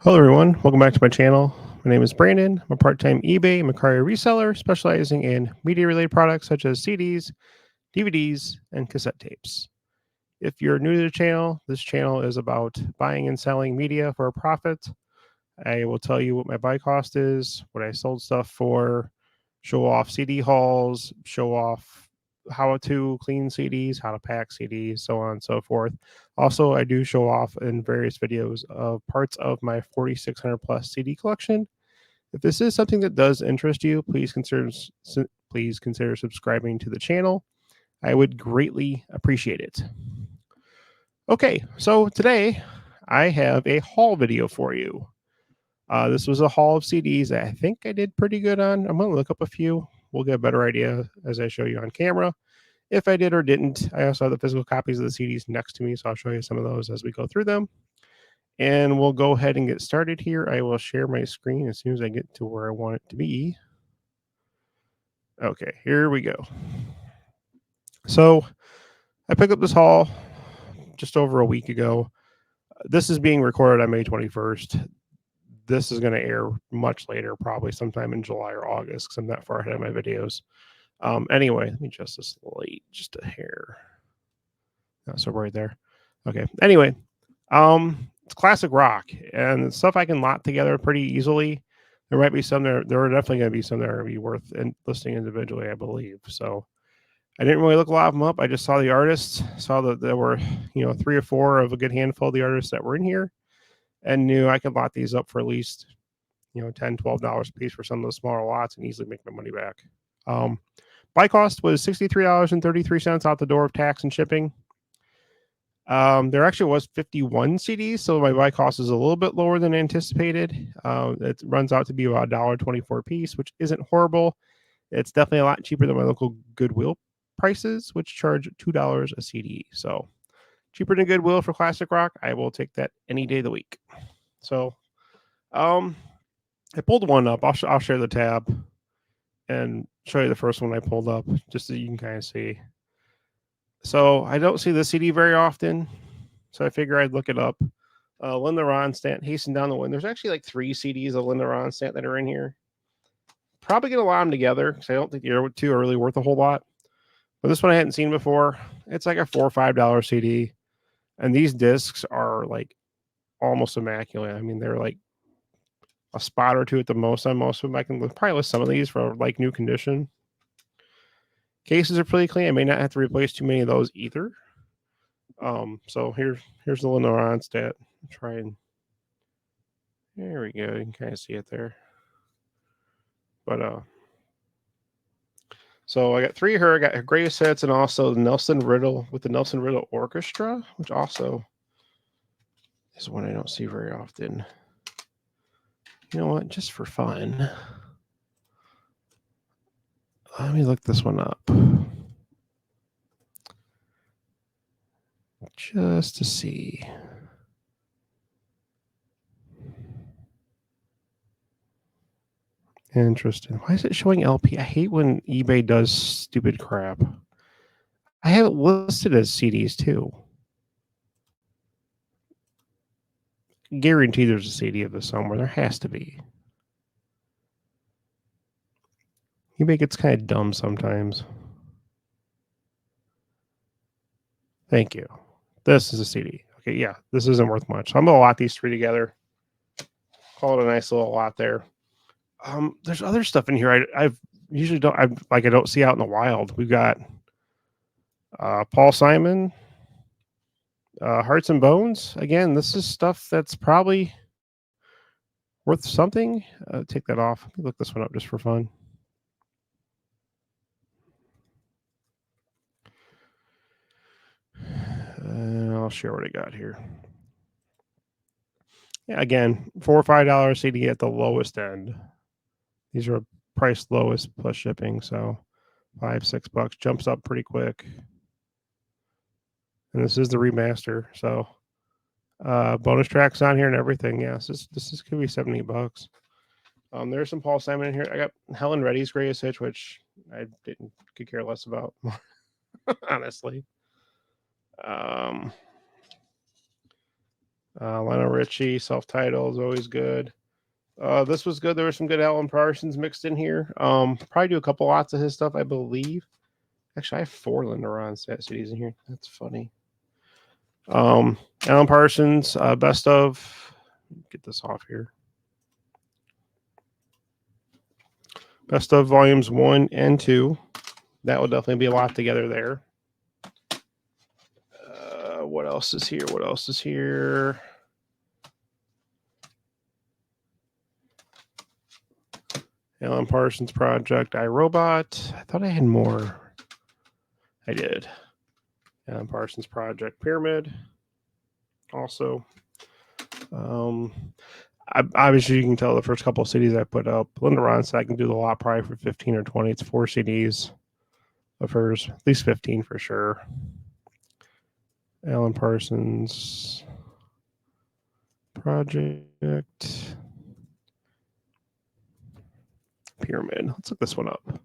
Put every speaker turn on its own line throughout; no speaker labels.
Hello, everyone. Welcome back to my channel. My name is Brandon. I'm a part-time eBay and Mercari reseller specializing in media-related products such as CDs, DVDs, and cassette tapes. If you're new to the channel, this channel is about buying and selling media for a profit. I will tell you what my buy cost is, what I sold stuff for, show off CD hauls, show off how to clean CDs, how to pack CDs, so on and so forth. Also, I do show off in various videos of parts of my 4,600 plus CD collection. If this is something that does interest you, please consider subscribing to the channel. I would greatly appreciate it. Okay, so today I have a haul video for you. This was a haul of CDs that I think I did pretty good on. I'm going to look up a few. We'll get a better idea as I show you on camera. If I did or didn't, I also have the physical copies of the CDs next to me, so I'll show you some of those as we go through them. And we'll go ahead and get started here. I will share my screen as soon as I get to where I want it to be. Okay, here we go. So I picked up this haul just over a week ago. This is being recorded on May 21st. This is going to air much later, probably sometime in July or August, because I'm that far ahead of my videos. Anyway, let me adjust this light just a hair. Not so right there. Okay. Anyway, it's classic rock and stuff I can lot together pretty easily. There might be some there. There are definitely going to be some that are going to be worth listing individually, I believe. So I didn't really look a lot of them up. I just saw the artists, saw that there were, 3 or 4 of a good handful of the artists that were in here, and knew I could lot these up for at least, $10, $12 a piece for some of the smaller lots and easily make my money back. Buy cost was $63.33 out the door of tax and shipping. There actually was 51 CDs, so my buy cost is a little bit lower than anticipated. It runs out to be about $1.24 a piece, which isn't horrible. It's definitely a lot cheaper than my local Goodwill prices, which charge $2 a CD. So cheaper than Goodwill for classic rock. I will take that any day of the week. So, I pulled one up. I'll share the tab and show you the first one I pulled up, just so you can kind of see. So I don't see the CD very often, so I figure I'd look it up. Linda Ronstadt, Hasten Down the Wind. There's actually like 3 CDs of Linda Ronstadt that are in here. Probably gonna lot them together because I don't think the other 2 are really worth a whole lot. But this one I hadn't seen before. It's like a $4 or $5 CD, and these discs are like almost immaculate. I mean, they're like a spot or 2 at the most on most of them. I can probably list some of these for like new condition. Cases are pretty clean. I may not have to replace too many of those either. So here's the Linda Ronstadt. Try and there we go. You can kind of see it there. But so I got 3 of her. I got her greatest hits and also Nelson Riddle with the Nelson Riddle Orchestra, which also is one I don't see very often. You know what? Just for fun, let me look this one up. Just to see. Interesting. Why is it showing LP? I hate when eBay does stupid crap. I have it listed as CDs too. Guarantee there's a CD of this somewhere. There has to be. eBay gets kind of dumb sometimes. Thank you. This is a CD. Okay, yeah, this isn't worth much. I'm gonna lot these 3 together. Call it a nice little lot there. There's other stuff in here I've usually I don't see out in the wild. We've got Paul Simon, Hearts and Bones. Again, this is stuff that's probably worth something. Take that off. Let me look this one up just for fun. I'll share what I got here. Yeah, again, $4 or $5 CD at the lowest end. These are priced lowest plus shipping, so $5, $6 jumps up pretty quick. And this is the remaster, so bonus tracks on here and everything. Yes, this is gonna be $70. There's some Paul Simon in here. I got Helen Reddy's Greatest Hits, which I could care less about, honestly. Lionel Richie, self-titled is always good. This was good. There was some good Alan Parsons mixed in here. Probably do a couple lots of his stuff, I believe. Actually, I have 4 Linda Ron CDs in here. That's funny. Alan Parsons, best of. Get this off here. Best of volumes 1 and 2. That will definitely be a lot together there. What else is here? What else is here? Alan Parsons Project, iRobot. I thought I had more. I did. Alan Parsons Project Pyramid. Also, obviously you can tell the first couple of CDs I put up. Linda Ron said I can do the lot probably for 15 or 20. It's 4 CDs of hers, at least 15 for sure. Alan Parsons Project Pyramid. Let's look this one up.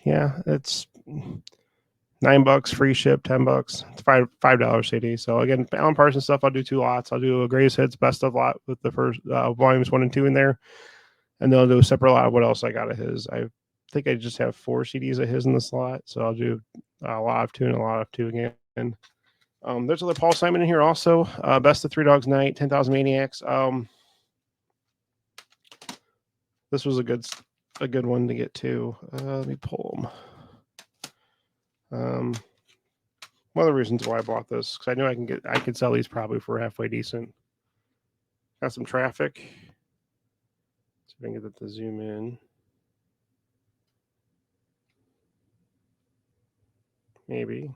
Yeah, it's $9 free ship, $10. It's $5 CD. So again, Alan Parsons stuff, I'll do 2 lots. I'll do a greatest hits best of lot with the first volumes 1 and 2 in there, and then I'll do a separate lot of what else I got of his. I think I just have 4 CDs of his in the slot, so I'll do a lot of 2 and a lot of 2 again. There's other Paul Simon in here also. Best of Three Dogs Night, 10,000 Maniacs. This was a good one to get to. Let me pull them. One of the reasons why I bought this, because I knew I could sell these probably for halfway decent. Got some traffic. See if I can get it to zoom in. Maybe.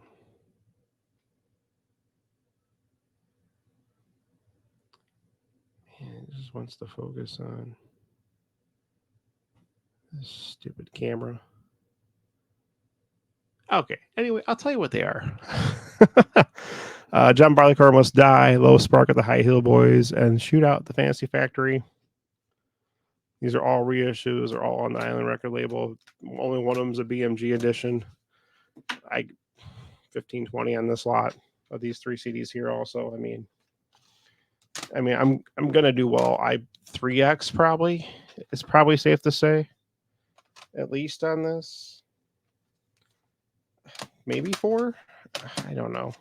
Man, it just wants to focus on this stupid camera. Okay. Anyway, I'll tell you what they are. John Barleycorn Must Die, Low Spark at the High Heel Boys, and Shootout at the Fantasy Factory. These are all reissues. They're all on the Island record label. Only one of them's a BMG edition. 15, 20 on this lot of these 3 CDs here also. I mean, I'm gonna do well. 3X probably. It's probably safe to say. At least on this. Maybe 4. I don't know.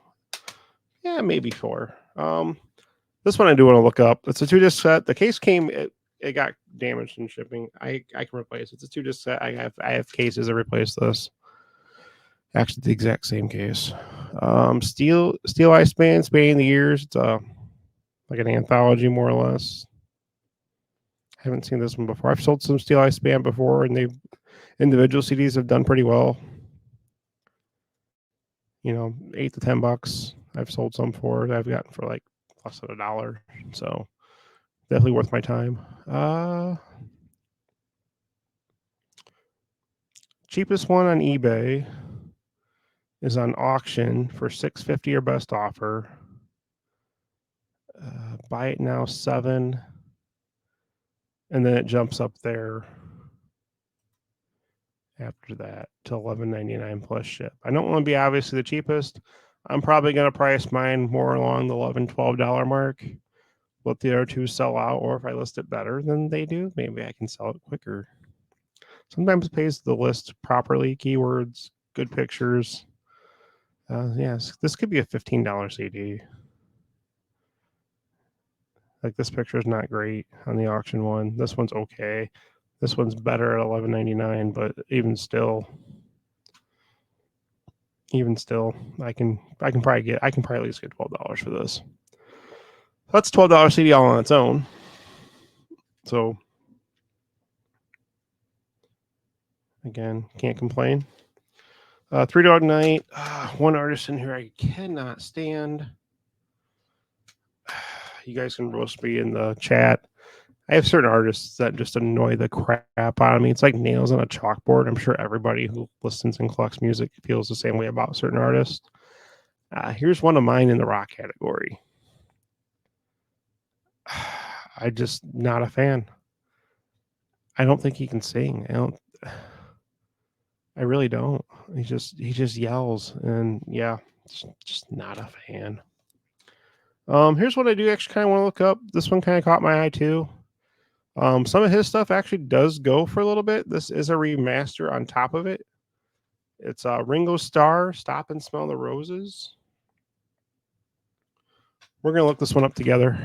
Yeah, maybe 4. This one I do want to look up. It's a 2-disc set. The case came. It got damaged in shipping. I can replace it. It's a 2-disc set. I have cases that replace this. Actually, the exact same case. Steel Ice Band, Spanning the Years. It's like an anthology, more or less. I haven't seen this one before. I've sold some Steel Ice Band before, and individual CDs have done pretty well. $8 to $10. I've sold some for. I've gotten for like less than $1. So definitely worth my time. Cheapest one on eBay is on auction for $6.50 or best offer. Buy it now, $7, and then it jumps up there after that to $11.99 plus ship. I don't want to be obviously the cheapest. I'm probably going to price mine more along the $11, $12 mark. Let the other 2 sell out, or if I list it better than they do, maybe I can sell it quicker. Sometimes it pays to list properly, keywords, good pictures. Yes, this could be a $15 CD. Like this picture is not great on the auction one. This one's okay. This one's better at $11.99, but even still, I can probably at least get $12 for this. That's $12 CD all on its own. So again, can't complain. Three Dog Night. One artist in here I cannot stand. You guys can roast me in the chat. I have certain artists that just annoy the crap out of me. It's like nails on a chalkboard. I'm sure everybody who listens and collects music feels the same way about certain artists. Here's one of mine in the rock category. I just not a fan. I don't think he can sing. I really don't. He just yells, and yeah, Just not a fan. Here's what I do actually kind of want to look up. This one kind of caught my eye too. Some of his stuff actually does go for a little bit. This is a remaster on top of it. It's Ringo Starr, Stop and Smell the Roses. We're going to look this one up together.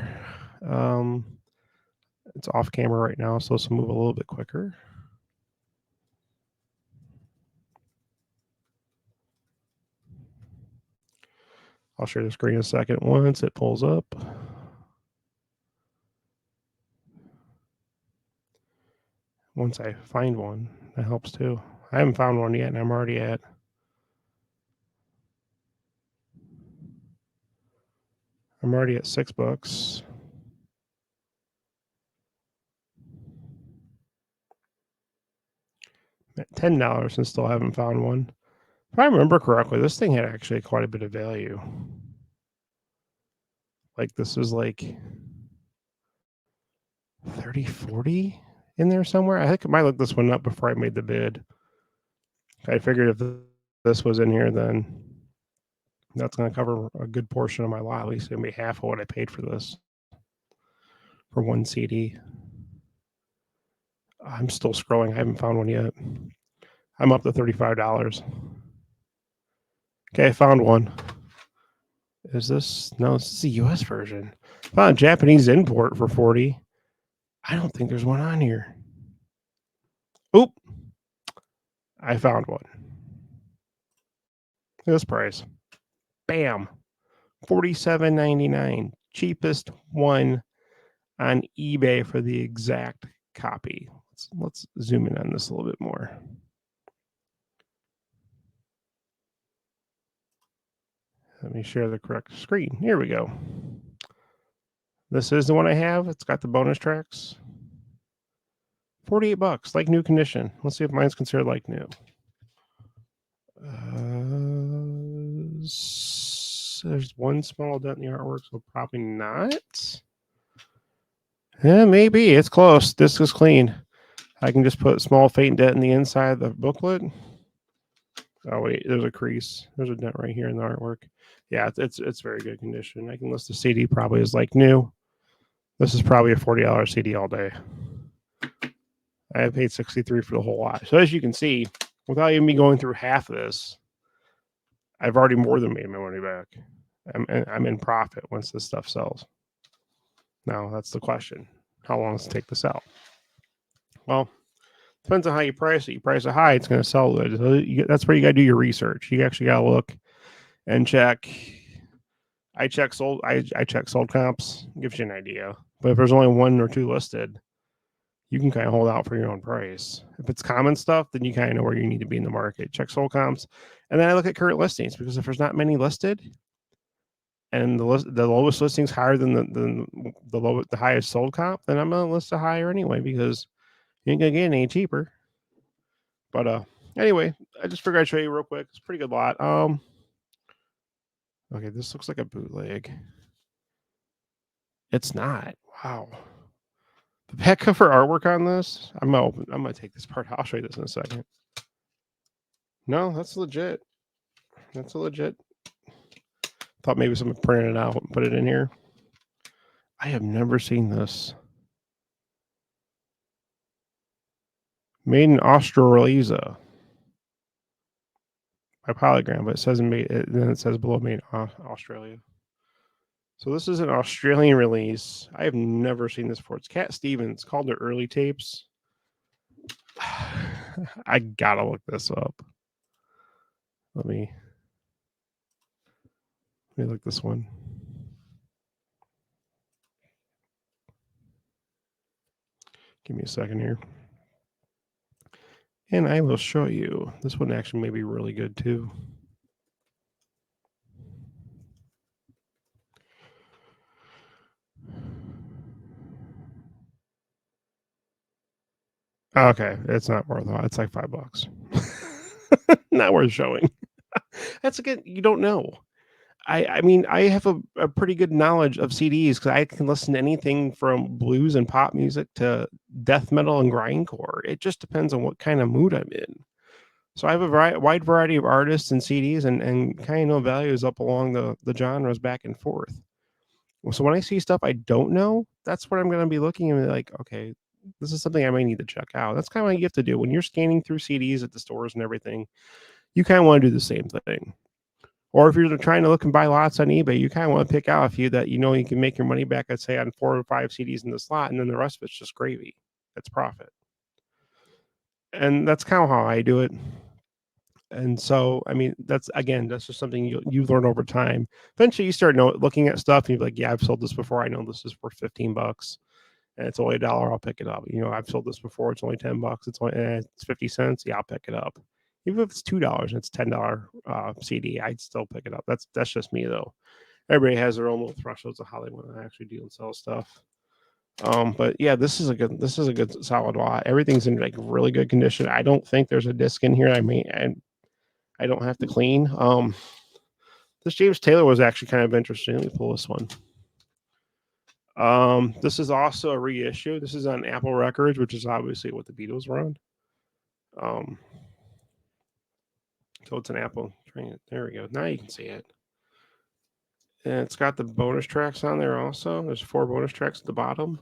It's off camera right now, so let's move a little bit quicker. I'll share the screen in a second once it pulls up. Once I find one, that helps too. I haven't found one yet, and I'm already at $6. At $10 and still haven't found one. If I remember correctly, this thing had actually quite a bit of value. Like this was like 30, 40 in there somewhere. I think I might look this one up before I made the bid. I figured if this was in here, then that's going to cover a good portion of my lot. At least it's going to be half of what I paid for this for one CD. I'm still scrolling. I haven't found one yet. I'm up to $35. Okay, I found one. Is this? No, this is the US version. Found a Japanese import for 40. I don't think there's one on here. Oop. I found one. This price. Bam. $47.99. Cheapest one on eBay for the exact copy. Let's zoom in on this a little bit more. Let me share the correct screen. Here we go. This is the one I have. It's got the bonus tracks. $48, like new condition. Let's see if mine's considered like new. There's one small dent in the artwork, so probably not. Yeah, maybe. It's close. Disc is clean. I can just put a small faint dent in the inside of the booklet. Oh, wait. There's a crease. There's a dent right here in the artwork. Yeah, it's very good condition. I can list the CD probably as like new. This is probably a $40 CD all day. I have paid $63 for the whole lot. So as you can see, without even me going through half of this, I've already more than made my money back. I'm in profit once this stuff sells. Now, that's the question. How long does it take to sell? Well, depends on how you price it. You price it high, it's going to sell good. So that's where you got to do your research. You actually got to look and check. I check sold comps. Gives you an idea. But if there's only one or two listed, you can kind of hold out for your own price. If it's common stuff, then you kind of know where you need to be in the market. Check sold comps. And then I look at current listings, because if there's not many listed and the lowest listing is higher than the highest sold comp, then I'm going to list a higher anyway, because you ain't going to get any cheaper. But anyway, I just figured I'd show you real quick. It's a pretty good lot. Okay, this looks like a bootleg. It's not. Wow. The back cover artwork on this, I'm gonna take this part. I'll show you this in a second. No, that's legit. That's a legit. Thought maybe someone printed it out and put it in here. I have never seen this. Made in Australasia by Polygram, but it says then it says below made in Australia. So this is an Australian release. I have never seen this before. It's Cat Stevens, called the Early Tapes. I gotta look this up. Let me look this one. Give me a second here. And I will show you. This one actually may be really good too. Okay, it's not worth it. It's like $5. Not worth showing. That's again, you don't know. I mean, I have a pretty good knowledge of CDs, because I can listen to anything from blues and pop music to death metal and grindcore. It just depends on what kind of mood I'm in. So I have a wide variety of artists and CDs, and kind of know values up along the genres back and forth. So when I see stuff I don't know, that's what I'm going to be looking at. Like, okay, this is something I might need to check out. That's kind of what you have to do when you're scanning through CDs at the stores and everything. You kind of want to do the same thing. Or if you're trying to look and buy lots on eBay, you kind of want to pick out a few that you know you can make your money back, let's say, on 4 or 5 CDs in the slot, and then the rest of it's just gravy. It's profit. And that's kind of how I do it. And so, I mean, that's just something you learn over time. Eventually, you start looking at stuff, and you're like, yeah, I've sold this before. I know this is worth $15, and it's only $1. I'll pick it up. I've sold this before. It's only $10. It's 50 cents. Yeah, I'll pick it up. Even if it's $2 and it's $10 CD, I'd still pick it up. That's just me though. Everybody has their own little thresholds of how they want to actually deal and sell stuff. But yeah, this is a good solid lot. Everything's in like really good condition. I don't think there's a disc in here. I don't have to clean. This James Taylor was actually kind of interesting. Let me pull this one. This is also a reissue. This is on Apple Records, which is obviously what the Beatles were on. So it's an Apple. There we go. Now you can see it. And it's got the bonus tracks on there also. There's 4 bonus tracks at the bottom.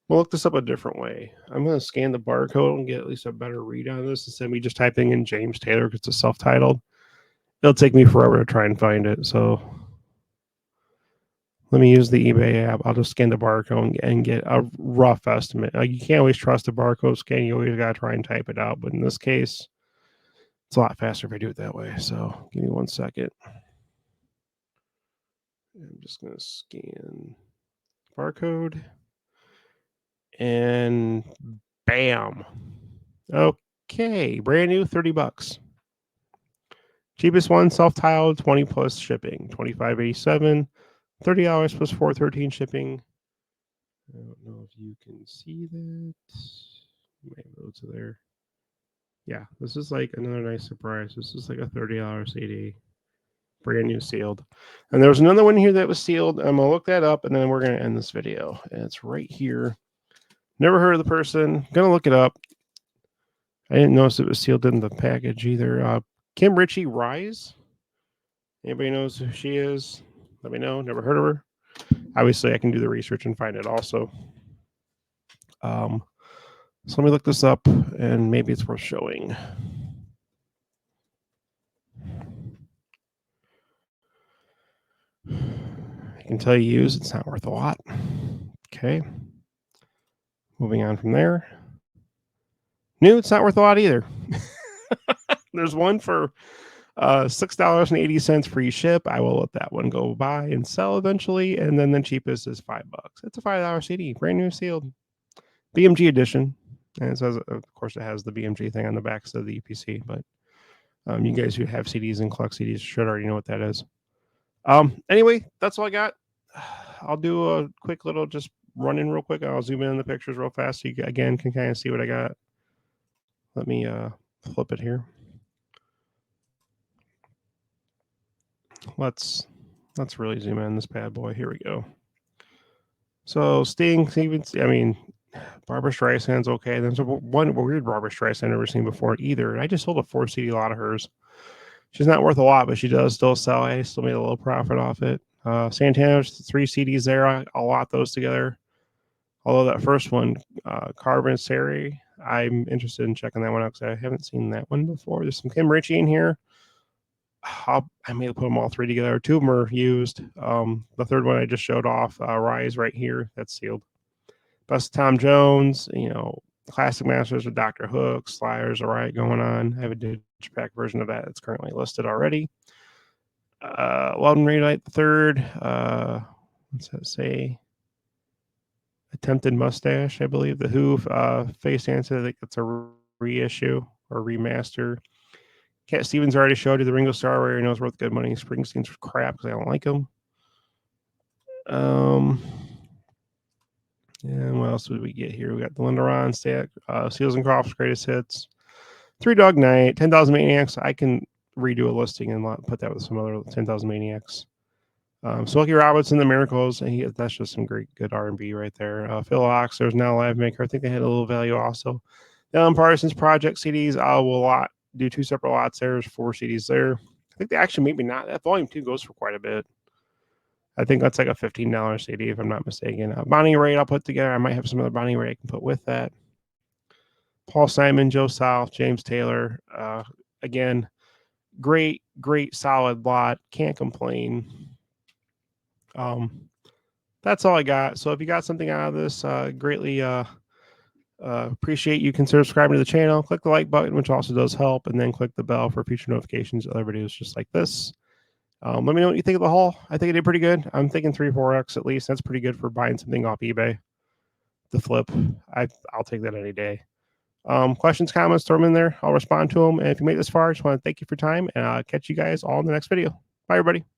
We'll look this up a different way. I'm going to scan the barcode and get at least a better read on this instead of me just typing in James Taylor because it's self-titled. It'll take me forever to try and find it. So let me use the eBay app. I'll just scan the barcode and get a rough estimate. You can't always trust a barcode scan. You always got to try and type it out. But in this case, it's a lot faster if I do it that way. So give me 1 second. I'm just going to scan barcode. And bam. Okay, brand new, $30. Cheapest one, self-tiled, 20 plus shipping, $25.87, $30 plus $4.13 shipping. I don't know if you can see that. Maybe go to there. Yeah, this is like another nice surprise. This is like a $30 CD, brand new sealed. And there was another one here that was sealed. I'm gonna look that up, and then we're gonna end this video. And it's right here. Never heard of the person. Gonna look it up. I didn't notice it was sealed in the package either. Kim Ritchie Rise. Anybody knows who she is? Let me know. Never heard of her. Obviously, I can do the research and find it also. So let me look this up, and maybe it's worth showing. I can tell you use. It's not worth a lot. Okay. Moving on from there. New, it's not worth a lot either. There's one for $6.80 free ship. I will let that one go by and sell eventually. And then the cheapest is $5. It's a $5 CD, brand new sealed, BMG edition. And it says, of course, it has the BMG thing on the back of the EPC. But you guys who have CDs and collect CDs should already know what that is. Anyway, that's all I got. I'll do a quick little just run in real quick. I'll zoom in on the pictures real fast so you again can kind of see what I got. Let me flip it here. Let's really zoom in this bad boy. Here we go. So Sting, Stevens, I mean, Barbara Streisand's okay. There's one weird Barbara Streisand I've never seen before either. And I just sold a 4 CD lot of hers. She's not worth a lot, but she does still sell. I still made a little profit off it. Santana's 3 CDs there. I'll lot those together. Although that first one, Carbon Seri, I'm interested in checking that one out because I haven't seen that one before. There's some Kim Ritchie in here. I may put them all 3 together. 2 of them are used. The third one I just showed off, Rise right here. That's sealed. Best Tom Jones, Classic Masters with Dr. Hook, Sliders, all right, going on. I have a digipack version of that that's currently listed already. Love and Relight the third. What's that say? Attempted Mustache, I believe. The Who Face Answer, I think that's a reissue or remaster. Cat Stevens already showed you the Ringo Starr where he knows worth good money. Springsteen's crap because I don't like him. And what else did we get here? We got the Linda Ronstadt, Seals and Crofts Greatest Hits, 3 Dog Night, 10,000 Maniacs. I can redo a listing and put that with some other 10,000 Maniacs. Smokey Robinson, The Miracles. That's just some great, good R&B right there. Phil Ox, there's Now Live Maker. I think they had a little value also. The Alan Parsons Project CDs, I will do 2 separate lots there. There's 4 CDs there. I think they actually maybe not. That volume 2 goes for quite a bit. I think that's like a $15 CD if I'm not mistaken. Bonnie Raitt I'll put together. I might have some other Bonnie Raitt I can put with that. Paul Simon, Joe South, James Taylor. Again, great solid lot. Can't complain. That's all I got. So if you got something out of this, greatly appreciate you consider subscribing to the channel. Click the like button, which also does help, and then click the bell for future notifications of other videos just like this. Let me know what you think of the haul. I think I did pretty good. I'm thinking 3-4x at least. That's pretty good for buying something off eBay. The flip, I'll take that any day. Questions, comments, throw them in there. I'll respond to them. And if you made this far, I just want to thank you for your time, and I'll catch you guys all in the next video. Bye, everybody.